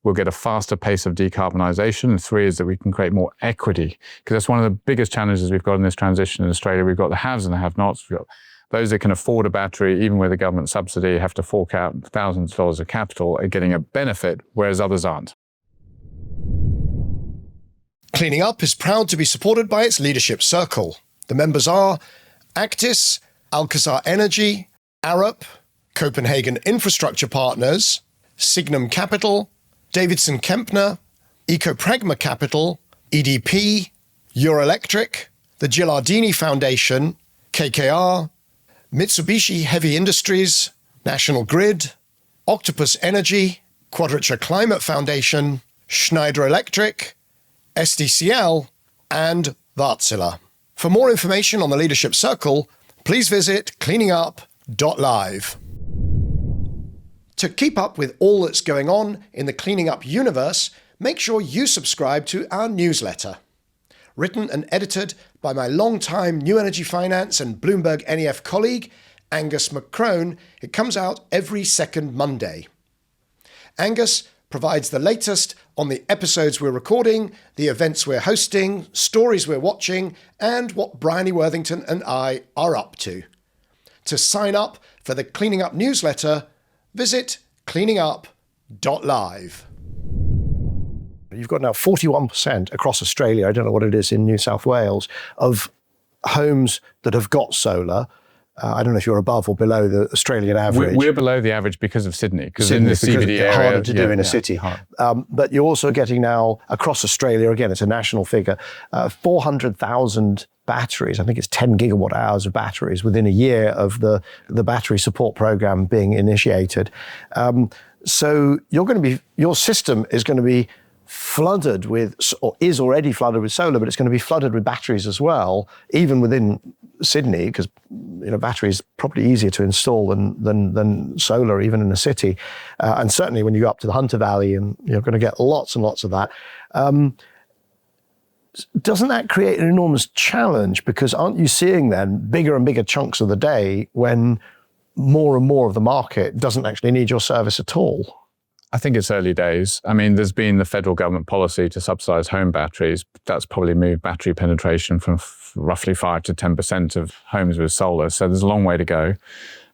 we'll get a faster pace of decarbonisation. And 3 is that we can create more equity, because that's one of the biggest challenges we've got in this transition in Australia. We've got the haves and the have-nots. We've got those that can afford a battery, even with a government subsidy, have to fork out thousands of dollars of capital are getting a benefit, whereas others aren't. Cleaning Up is proud to be supported by its leadership circle. The members are Actis, Alcazar Energy, Arup, Copenhagen Infrastructure Partners, Signum Capital, Davidson Kempner, Ecopragma Capital, EDP, Euroelectric, the Gilardini Foundation, KKR, Mitsubishi Heavy Industries, National Grid, Octopus Energy, Quadrature Climate Foundation, Schneider Electric, SDCL, and Wärtsilä. For more information on the Leadership Circle, please visit cleaningup.live. To keep up with all that's going on in the Cleaning Up universe, make sure you subscribe to our newsletter. Written and edited by my long-time New Energy Finance and Bloomberg NEF colleague, Angus McCrone, it comes out every second Monday. Angus provides the latest on the episodes we're recording, the events we're hosting, stories we're watching, and what Bryony Worthington and I are up to. To sign up for the Cleaning Up newsletter, visit cleaningup.live. You've got now 41% across Australia, I don't know what it is in New South Wales, of homes that have got solar. I don't know if you're above or below the Australian average. We're below the average because of Sydney, because in the CBD area, harder to do in a city. But you're also getting now across Australia, again, it's a national figure, 400,000 batteries. I think it's 10 gigawatt hours of batteries within a year of the battery support program being initiated. So your system is going to be flooded with, or is already flooded with solar, but it's going to be flooded with batteries as well, even within Sydney, because battery is probably easier to install than solar, even in a city. And certainly when you go up to the Hunter Valley, and you're going to get lots and lots of that. Doesn't that create an enormous challenge? Because aren't you seeing then bigger and bigger chunks of the day when more and more of the market doesn't actually need your service at all? I think it's early days. I mean, there's been the federal government policy to subsidise home batteries. That's probably moved battery penetration from roughly 5 to 10% of homes with solar. So there's a long way to go.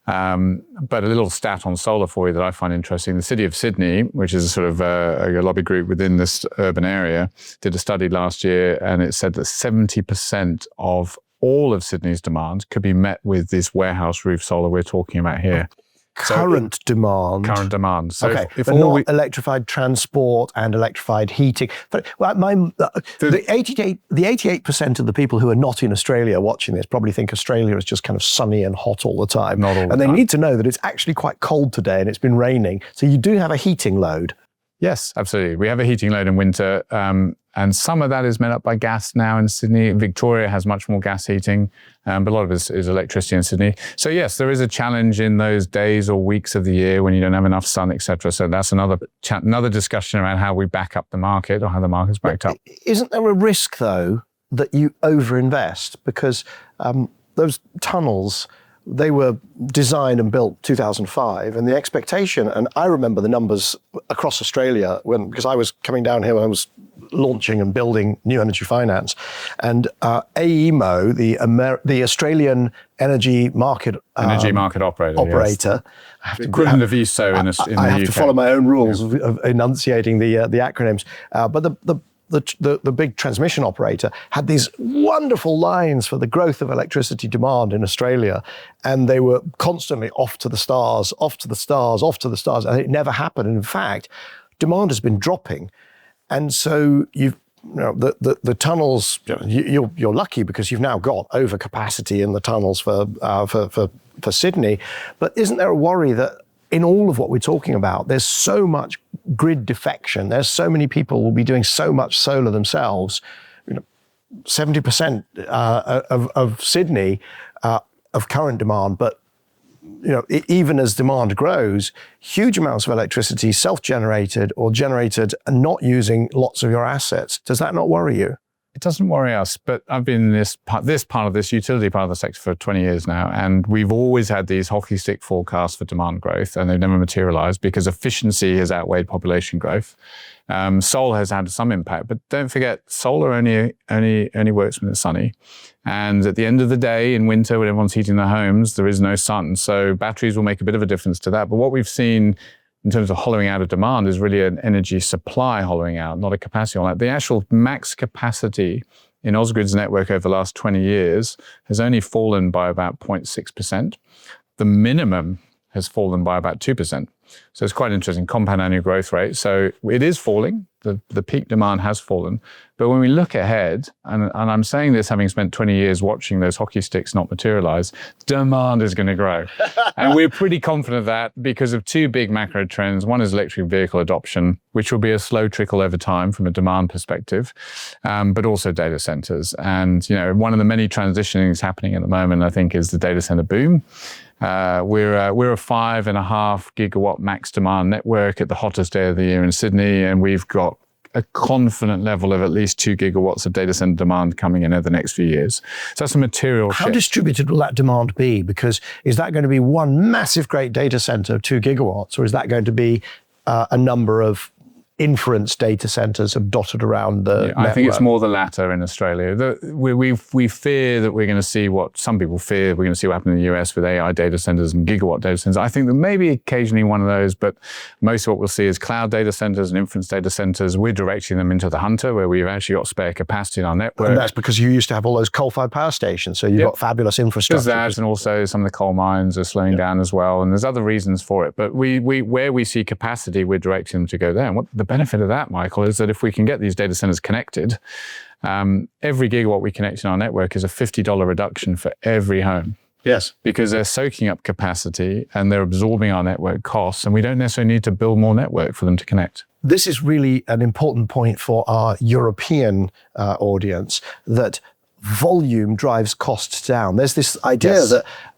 But a little stat on solar for you that I find interesting. The City of Sydney, which is a sort of a lobby group within this urban area, did a study last year, and it said that 70% of all of Sydney's demand could be met with this warehouse roof solar we're talking about here. current demand. Current demand. So okay, if but all not electrified transport and electrified heating. But the 88% of the people who are not in Australia watching this probably think Australia is just kind of sunny and hot all the time. Not all the and they time. need to know that it's actually quite cold today and it's been raining. So you do have a heating load. Yes, absolutely. We have a heating load in winter, and some of that is made up by gas now in Sydney. Victoria has much more gas heating, but a lot of it is electricity in Sydney. So yes, there is a challenge in those days or weeks of the year when you don't have enough sun, etc. So that's another discussion around how we back up the market or how the market's backed up. Isn't there a risk, though, that you overinvest? Because those tunnels, they were designed and built 2005, and the expectation, and I remember the numbers across Australia because I was coming down here when I was launching and building New Energy Finance, and AEMO, the Australian energy market operator. Equivalent of ESO in the UK. I have to follow my own rules of enunciating the acronyms, but the big transmission operator had these wonderful lines for the growth of electricity demand in Australia, and they were constantly off to the stars, and it never happened. And in fact, demand has been dropping, and so the tunnels. You're lucky because you've now got overcapacity in the tunnels for Sydney, but isn't there a worry that in all of what we're talking about, there's so much grid defection. There's so many people will be doing so much solar themselves. 70% of Sydney of current demand, but even as demand grows, huge amounts of electricity self-generated or generated and not using lots of your assets. Does that not worry you? It doesn't worry us, but I've been in this part of this utility part of the sector for 20 years now, and we've always had these hockey stick forecasts for demand growth, and they've never materialized because efficiency has outweighed population growth. Solar has had some impact, but don't forget, solar only works when it's sunny. And at the end of the day, in winter, when everyone's heating their homes, there is no sun. So batteries will make a bit of a difference to that. But what we've seen in terms of hollowing out of demand is really an energy supply hollowing out, not a capacity hollowing out. The actual max capacity in Ausgrid's network over the last 20 years has only fallen by about 0.6%. The minimum has fallen by about 2%. So it's quite interesting, compound annual growth rate. So it is falling. The peak demand has fallen. But when we look ahead, and I'm saying this having spent 20 years watching those hockey sticks not materialize, demand is going to grow. And we're pretty confident of that because of two big macro trends. One is electric vehicle adoption, which will be a slow trickle over time from a demand perspective, but also data centers. And one of the many transitionings happening at the moment, I think, is the data center boom. We're a 5.5 gigawatt max demand network at the hottest day of the year in Sydney, and we've got a confident level of at least 2 gigawatts of data center demand coming in over the next few years. So that's a material shift. How distributed will that demand be? Because is that going to be one massive great data center of 2 gigawatts, or is that going to be a number of inference data centers have dotted around the network? I think it's more the latter in Australia. We fear that we're going to see what some people fear. We're going to see what happened in the US with AI data centers and gigawatt data centers. I think that maybe occasionally one of those, but most of what we'll see is cloud data centers and inference data centers. We're directing them into the Hunter, where we've actually got spare capacity in our network. And that's because you used to have all those coal-fired power stations, so you've got fabulous infrastructure. There's that, and also some of the coal mines are slowing down as well, and there's other reasons for it. But where we see capacity, we're directing them to go there. And what the benefit of that, Michael, is that if we can get these data centers connected, every gigawatt we connect in our network is a $50 reduction for every home. Yes. Because they're soaking up capacity and they're absorbing our network costs, and we don't necessarily need to build more network for them to connect. This is really an important point for our European audience, that volume drives costs down. There's this idea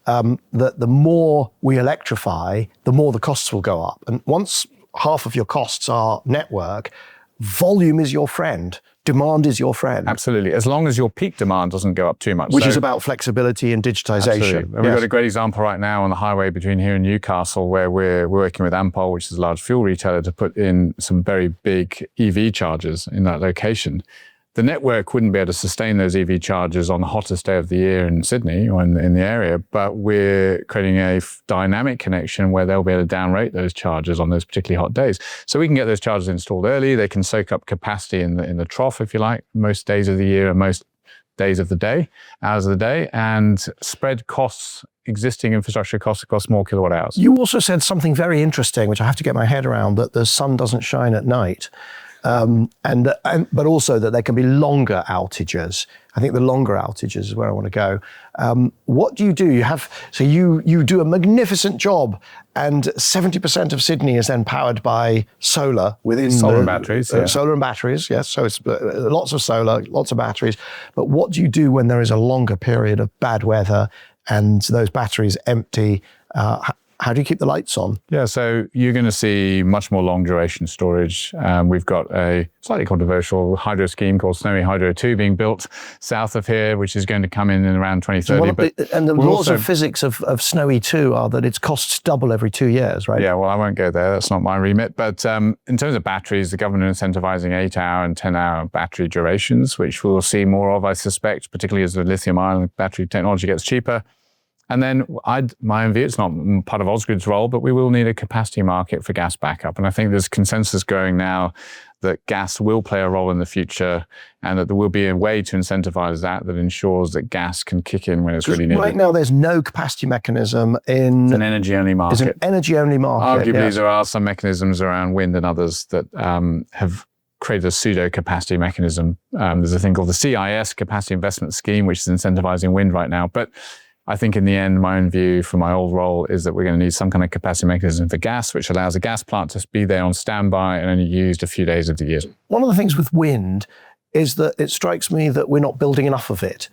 that the more we electrify, the more the costs will go up. And once half of your costs are network, volume is your friend. Demand is your friend. Absolutely, as long as your peak demand doesn't go up too much. Which is about flexibility and digitization. Absolutely. We've got a great example right now on the highway between here and Newcastle, where we're working with Ampol, which is a large fuel retailer, to put in some very big EV chargers in that location. The network wouldn't be able to sustain those EV chargers on the hottest day of the year in Sydney or in the area, but we're creating a dynamic connection where they'll be able to downrate those chargers on those particularly hot days. So we can get those chargers installed early. They can soak up capacity in the trough, if you like, most days of the year and most days of the day, hours of the day, and spread costs existing infrastructure costs more kilowatt hours. You also said something very interesting, which I have to get my head around, that the sun doesn't shine at night. But also that there can be longer outages. I think the longer outages is where I want to go. What do? You do a magnificent job, and 70% of Sydney is then powered by solar within solar and batteries. Solar and batteries, yes. So it's lots of solar, lots of batteries. But what do you do when there is a longer period of bad weather and those batteries empty? How do you keep the lights on? Yeah, so you're going to see much more long duration storage. We've got a slightly controversial hydro scheme called Snowy Hydro 2 being built south of here, which is going to come in around 2030. And the laws of physics of Snowy 2 are that its costs double every 2 years, right? Yeah, well, I won't go there. That's not my remit. But in terms of batteries, the government is incentivizing 8-hour and 10-hour battery durations, which we'll see more of, I suspect, particularly as the lithium-ion battery technology gets cheaper. And then my own view, it's not part of Ausgrid's role, but we will need a capacity market for gas backup. And I think there's consensus growing now that gas will play a role in the future, and that there will be a way to incentivize that ensures that gas can kick in when it's really needed. Right now, there's no capacity mechanism in... It's an energy-only market. It's an energy-only market. Arguably, there are some mechanisms around wind and others that have created a pseudo-capacity mechanism. There's a thing called the CIS, Capacity Investment Scheme, which is incentivizing wind right now. But I think in the end, my own view from my old role is that we're going to need some kind of capacity mechanism for gas, which allows a gas plant to be there on standby and only used a few days of the year. One of the things with wind is that it strikes me that we're not building enough of it.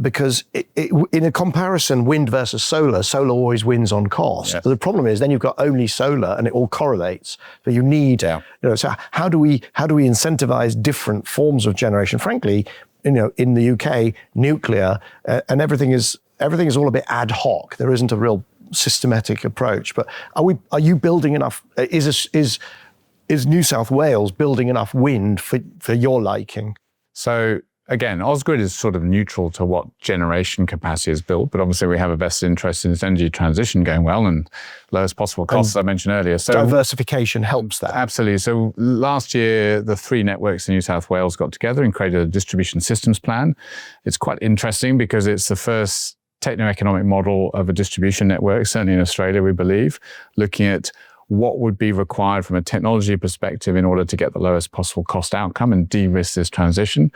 Because in a comparison, wind versus solar always wins on cost. Yes. The problem is then you've got only solar and it all correlates. But you need, so how do we incentivize different forms of generation? Frankly, in the UK, nuclear and everything is all a bit ad hoc. There isn't a real systematic approach. But are you building enough? Is New South Wales building enough wind for your liking? So again, Ausgrid is sort of neutral to what generation capacity is built, but obviously we have a vested interest in this energy transition going well and lowest possible costs, as I mentioned earlier. So diversification helps that. Absolutely. So last year, the 3 networks in New South Wales got together and created a distribution systems plan. It's quite interesting because it's the first techno-economic model of a distribution network, certainly in Australia, we believe, looking at what would be required from a technology perspective in order to get the lowest possible cost outcome and de-risk this transition.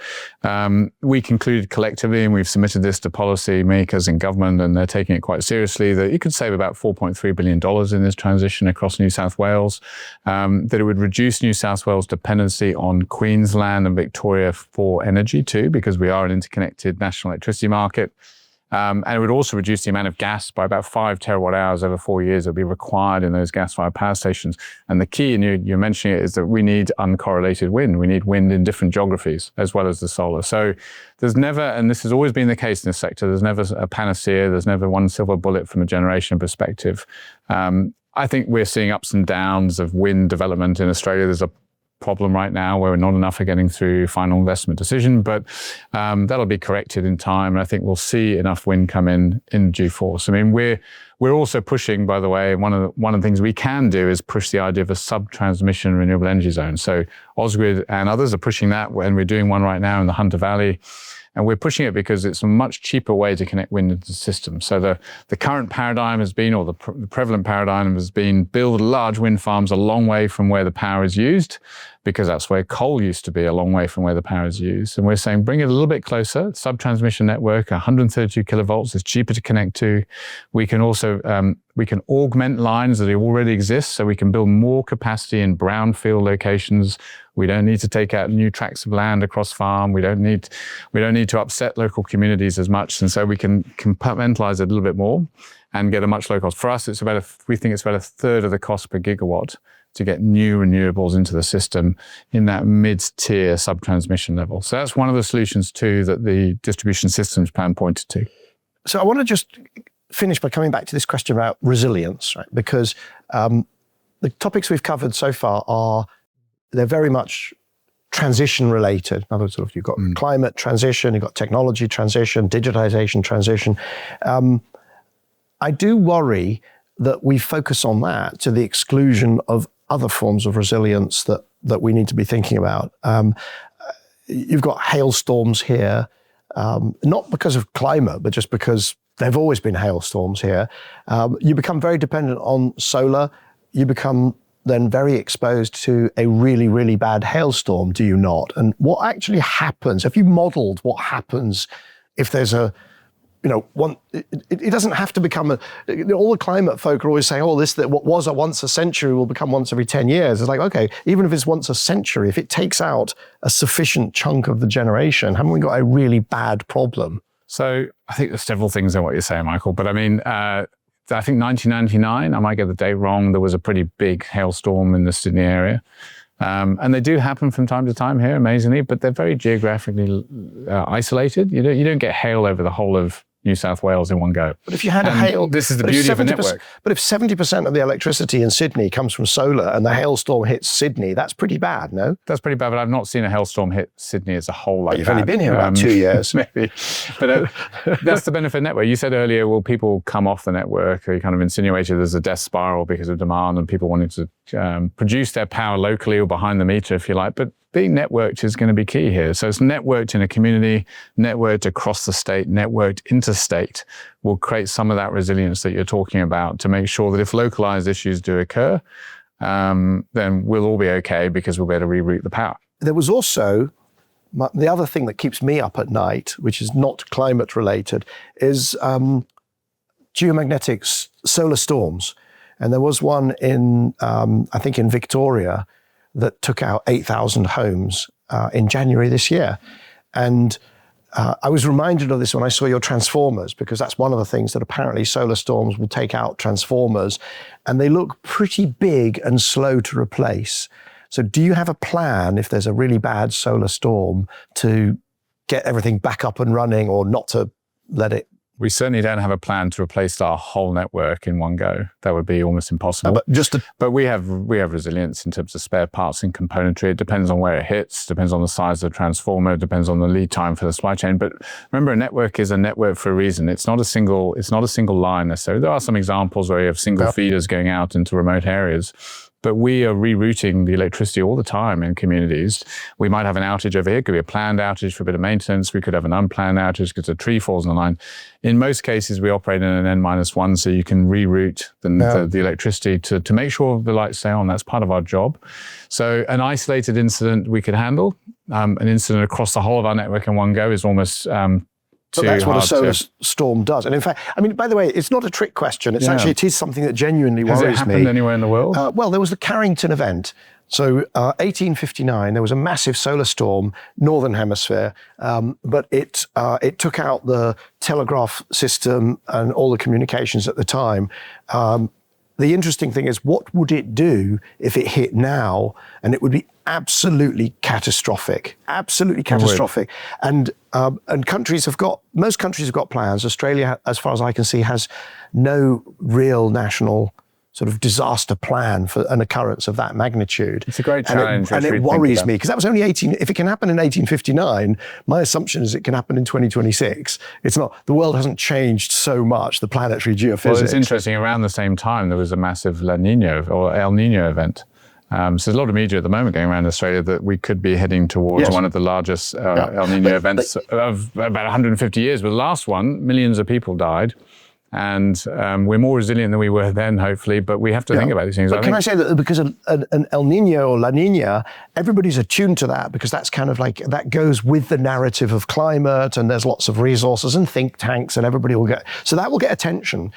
We concluded collectively, and we've submitted this to policy makers in government, and they're taking it quite seriously, that you could save about $4.3 billion in this transition across New South Wales, that it would reduce New South Wales' dependency on Queensland and Victoria for energy too, because we are an interconnected national electricity market. And it would also reduce the amount of gas by about 5 terawatt hours over 4 years that would be required in those gas-fired power stations. And the key, and you're mentioning it, is that we need uncorrelated wind. We need wind in different geographies as well as the solar. So there's never, and this has always been the case in this sector, there's never a panacea, there's never one silver bullet from a generation perspective. I think we're seeing ups and downs of wind development in Australia. There's a problem right now where not enough are getting through final investment decision, but that'll be corrected in time. And I think we'll see enough wind come in due course. I mean, we're also pushing, by the way, one of the things we can do is push the idea of a sub-transmission renewable energy zone. So Ausgrid and others are pushing that, and we're doing one right now in the Hunter Valley. And we're pushing it because it's a much cheaper way to connect wind into the system. So the current paradigm has been, or the prevalent paradigm has been, build large wind farms a long way from where the power is used, because that's where coal used to be, a long way from where the power is used. And we're saying bring it a little bit closer. Sub-transmission network, 132 kilovolts is cheaper to connect to. We can also we can augment lines that already exist, so we can build more capacity in brownfield locations. We don't need to take out new tracts of land across farm. We don't need to upset local communities as much, and so we can compartmentalize it a little bit more and get a much lower cost. For us, we think it's about a third of the cost per gigawatt to get new renewables into the system in that mid-tier sub-transmission level. So that's one of the solutions too that the distribution systems plan pointed to. So I want to just finish by coming back to this question about resilience, right? Because the topics we've covered so far they're very much transition related. In other words, you've got climate transition, you've got technology transition, digitization transition. I do worry that we focus on that to the exclusion of other forms of resilience that we need to be thinking about. You've got hailstorms here, not because of climate, but just because there've always been hailstorms here. You become very dependent on solar. You become then very exposed to a really, really bad hailstorm, do you not? And what actually happens? Have you modeled what happens if there's a, it doesn't have to become all the climate folk are always saying, what was a once a century will become once every 10 years. It's like, okay, even if it's once a century, if it takes out a sufficient chunk of the generation, haven't we got a really bad problem? So I think there's several things in what you're saying, Michael, but I mean, I think 1999, I might get the date wrong, there was a pretty big hailstorm in the Sydney area. And they do happen from time to time here, amazingly, but they're very geographically isolated. You don't get hail over the whole of New South Wales in one go. But if you had a hail... This is the beauty of a network. But if 70% of the electricity in Sydney comes from solar and the hailstorm hits Sydney, that's pretty bad, no? That's pretty bad, but I've not seen a hailstorm hit Sydney as a whole like that. You've only been here about 2 years. Maybe. But that's the benefit of network. You said earlier, will people come off the network? Or you kind of insinuated there's a death spiral because of demand and people wanting to produce their power locally or behind the meter, if you like. But being networked is going to be key here. So it's networked in a community, networked across the state, networked interstate will create some of that resilience that you're talking about to make sure that if localized issues do occur, then we'll all be okay because we'll be able to reroute the power. There was also, the other thing that keeps me up at night, which is not climate related, is geomagnetic solar storms. And there was one in, I think in Victoria, that took out 8,000 homes in January this year. And I was reminded of this when I saw your transformers, because that's one of the things that apparently solar storms will take out transformers, and they look pretty big and slow to replace. So do you have a plan if there's a really bad solar storm to get everything back up and running, or not to let it? We certainly don't have a plan to replace our whole network in one go. That would be almost impossible. But we have resilience in terms of spare parts and componentry. It depends on where it hits, depends on the size of the transformer, depends on the lead time for the supply chain. But remember, a network is a network for a reason. It's not a single line necessarily. There are some examples where you have single feeders going out into remote areas. But we are rerouting the electricity all the time in communities. We might have an outage over here. It could be a planned outage for a bit of maintenance. We could have an unplanned outage because a tree falls on the line. In most cases, we operate in an N-1, so you can reroute the electricity to make sure the lights stay on. That's part of our job. So an isolated incident we could handle. An incident across the whole of our network in one go is almost But that's what a solar storm does. And in fact, I mean, by the way, it's not a trick question. It's actually, it is something that genuinely worries me. Has it happened anywhere in the world? Well, there was the Carrington event. So 1859, there was a massive solar storm, Northern Hemisphere, but it took out the telegraph system and all the communications at the time. The interesting thing is, what would it do if it hit now? And it would be absolutely catastrophic, absolutely catastrophic. And most countries have got plans. Australia, as far as I can see, has no real national sort of disaster plan for an occurrence of that magnitude. It's a great challenge. And it worries me, because that was only if it can happen in 1859, my assumption is it can happen in 2026. It's not, the world hasn't changed so much, the planetary geophysics. Well, it's interesting, around the same time, there was a massive La Nina or El Nino event. So there's a lot of media at the moment going around Australia that we could be heading towards one of the largest El Nino events of about 150 years. But the last one, millions of people died. And we're more resilient than we were then, hopefully, but we have to think about these things. But can I say that because an El Nino or La Nina, everybody's attuned to that, because that's kind of like, that goes with the narrative of climate, and there's lots of resources and think tanks, and everybody will get, so that will get attention.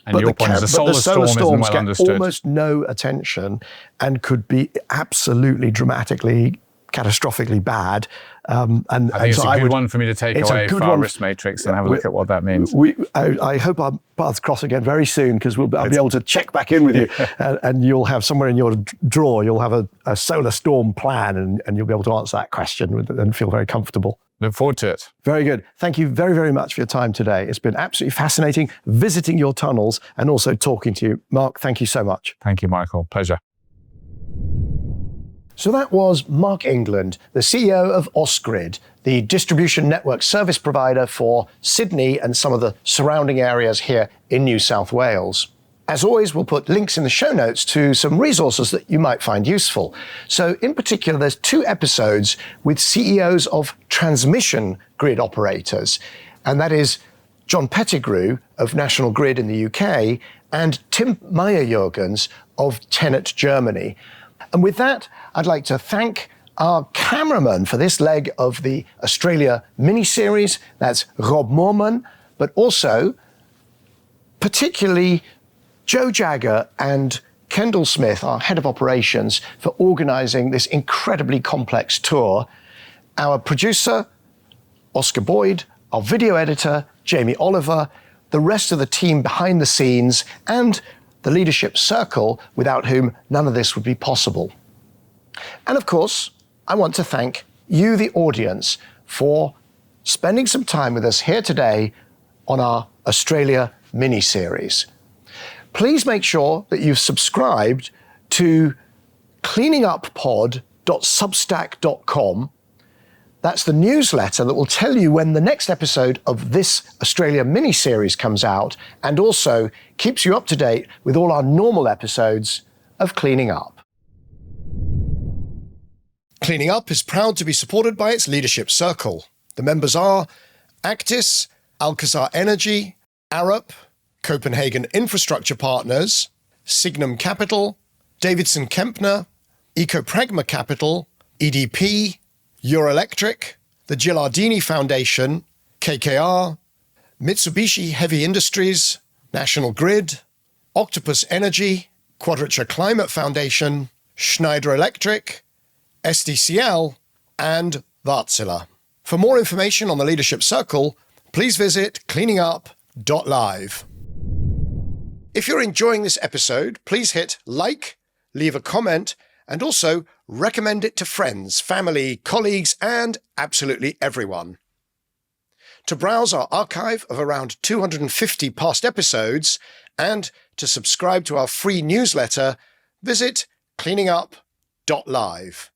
And your point is the solar storm isn't well understood. Almost no attention, and could be absolutely dramatically, catastrophically bad. I think it's a good one for me to take away for our risk matrix and have a look at what that means. I hope our paths cross again very soon, because I'll be able to check back in with you, and you'll have somewhere in your drawer, you'll have a solar storm plan, and you'll be able to answer that question and feel very comfortable. Look forward to it. Very good. Thank you very, very much for your time today. It's been absolutely fascinating visiting your tunnels and also talking to you. Marc, thank you so much. Thank you, Michael. Pleasure. So that was Marc England, the CEO of Ausgrid, the distribution network service provider for Sydney and some of the surrounding areas here in New South Wales. As always, we'll put links in the show notes to some resources that you might find useful. So in particular, there's 2 episodes with CEOs of transmission grid operators, and that is John Pettigrew of National Grid in the UK, and Tim Meyer-Jürgens of Tenet Germany. And with that, I'd like to thank our cameraman for this leg of the Australia mini-series. That's Rob Moorman, but also particularly Joe Jagger and Kendall Smith, our head of operations, for organising this incredibly complex tour. Our producer, Oscar Boyd, our video editor, Jamie Oliver, the rest of the team behind the scenes, and the leadership circle, without whom none of this would be possible. And of course, I want to thank you, the audience, for spending some time with us here today on our Australia mini-series. Please make sure that you've subscribed to cleaninguppod.substack.com. That's the newsletter that will tell you when the next episode of this Australia mini-series comes out, and also keeps you up to date with all our normal episodes of Cleaning Up. Cleaning Up is proud to be supported by its leadership circle. The members are Actis, Alcazar Energy, Arup, Copenhagen Infrastructure Partners, Signum Capital, Davidson Kempner, Ecopragma Capital, EDP, Euroelectric, the Gilardini Foundation, KKR, Mitsubishi Heavy Industries, National Grid, Octopus Energy, Quadrature Climate Foundation, Schneider Electric, SDCL, and Wärtsilä. For more information on the Leadership Circle, please visit cleaningup.live. If you're enjoying this episode, please hit like, leave a comment, and also recommend it to friends, family, colleagues, and absolutely everyone. To browse our archive of around 250 past episodes and to subscribe to our free newsletter, visit cleaningup.live.